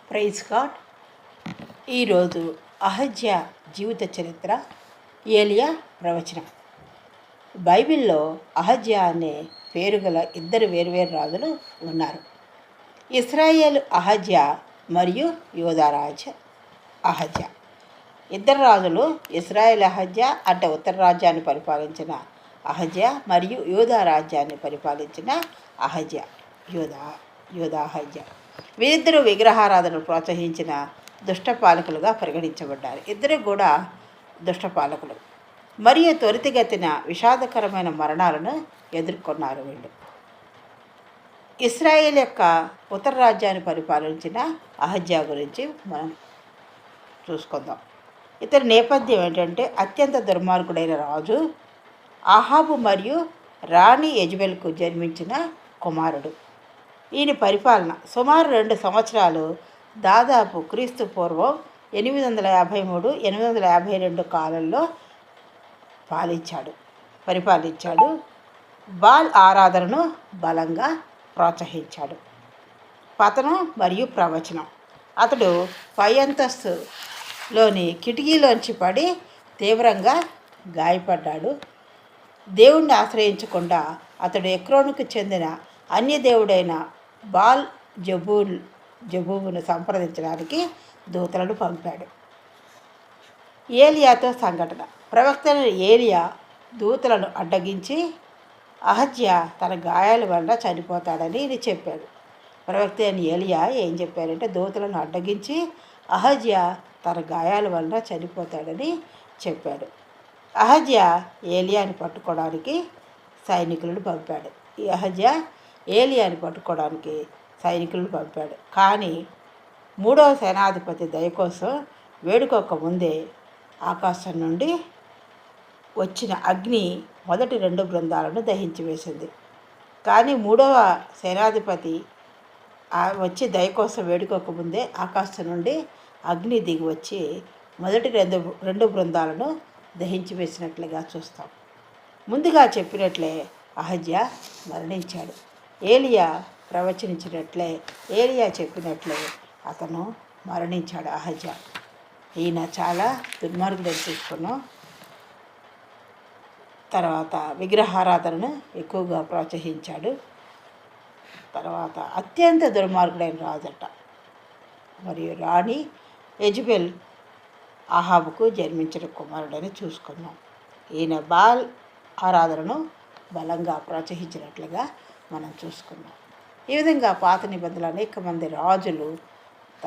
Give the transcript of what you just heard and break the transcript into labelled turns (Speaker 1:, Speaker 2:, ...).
Speaker 1: Praise God. ఈరోజు అహజ్యా జీవిత చరిత్ర, ఏలియా ప్రవచనం. బైబిల్లో అహజ్యా అనే పేరు గల ఇద్దరు వేర్వేరు రాజులు ఉన్నారు. ఇశ్రాయేలు అహజ్యా మరియు యూదా రాజు అహజ్యా. ఇద్దరు రాజులు ఇశ్రాయేల్ అహజ్యా అంటే ఉత్తర రాజ్యాన్ని పరిపాలించిన అహజ్యా మరియు యూదా రాజ్యాన్ని పరిపాలించిన అహజ్యా యూదా అహజ్యా. వీరిద్దరూ విగ్రహారాధనను ప్రోత్సహించిన దుష్టపాలకులుగా పరిగణించబడ్డారు. ఇద్దరు కూడా దుష్టపాలకులు మరియు త్వరితగతిన విషాదకరమైన మరణాలను ఎదుర్కొన్నారు. వీళ్ళు ఇశ్రాయేల్ యొక్క ఉత్తర రాజ్యాన్ని పరిపాలించిన అహజ్యా గురించి మనం చూసుకుందాం. ఇతని నేపథ్యం ఏంటంటే అత్యంత దుర్మార్గుడైన రాజు ఆహాబు మరియు రాణి యెజబెల్కు జన్మించిన కుమారుడు. ఈయన పరిపాలన సుమారు 2 సంవత్సరాలు, దాదాపు క్రీస్తు పూర్వం 853-852 కాలంలో పరిపాలించాడు. బాల్ ఆరాధనను బలంగా ప్రోత్సహించాడు. పతనం మరియు ప్రవచనం. అతడు పై అంతస్తులోని కిటికీలోంచి పడి తీవ్రంగా గాయపడ్డాడు. దేవుణ్ణి ఆశ్రయించకుండా అతడు ఎక్రోనుకు చెందిన అన్యదేవుడైన బాల్ జబూబును సంప్రదించడానికి దూతలను పంపాడు. ఏలియాతో సంఘటన. ప్రవక్త ఏలియా దూతలను అడ్డగించి అహజ్యా తన గాయాల వల్ల చనిపోతాడని ఇది చెప్పాడు. ప్రవక్త ఏలియా ఏం చెప్పారంటే దూతలను అడ్డగించి అహజ్యా తన గాయాల వల్ల చనిపోతాడని చెప్పాడు. అహజ్యా ఏలియాని పట్టుకోవడానికి సైనికులను పంపాడు. ఈ అహజ్యా ఏలియాని పట్టుకోవడానికి సైనికులను పంపాడు. కానీ 3వ సేనాధిపతి దయ కోసం వేడుకోక ముందే ఆకాశం నుండి వచ్చిన అగ్ని మొదటి 2 బృందాలను దహించి వేసింది. కానీ 3వ సేనాధిపతి వచ్చి దయ కోసం వేడుకోక ముందే ఆకాశం నుండి అగ్ని దిగి వచ్చి మొదటి 2 బృందాలను దహించి వేసినట్లుగా చూస్తాం. ముందుగా చెప్పినట్లే అహజ్యా మరణించాడు. ఏలియా ప్రవచించినట్లే, ఏలియా చెప్పినట్లే అతను మరణించాడు అహజ్యా. ఈయన చాలా దుర్మార్గుడని చూసుకున్నాం. తర్వాత విగ్రహారాధనను ఎక్కువగా ప్రోత్సహించాడు. తర్వాత అత్యంత దుర్మార్గుడైన రాజట. మరియు రాణి యెజబెల్ ఆహాబుకు జన్మించిన కుమారుడని చూసుకున్నాం. ఈయన బాల్ ఆరాధనను బలంగా ప్రోత్సహించినట్లుగా మనం చూసుకున్నాం. ఈ విధంగా పాత నిబంధనలు అనేక మంది రాజులు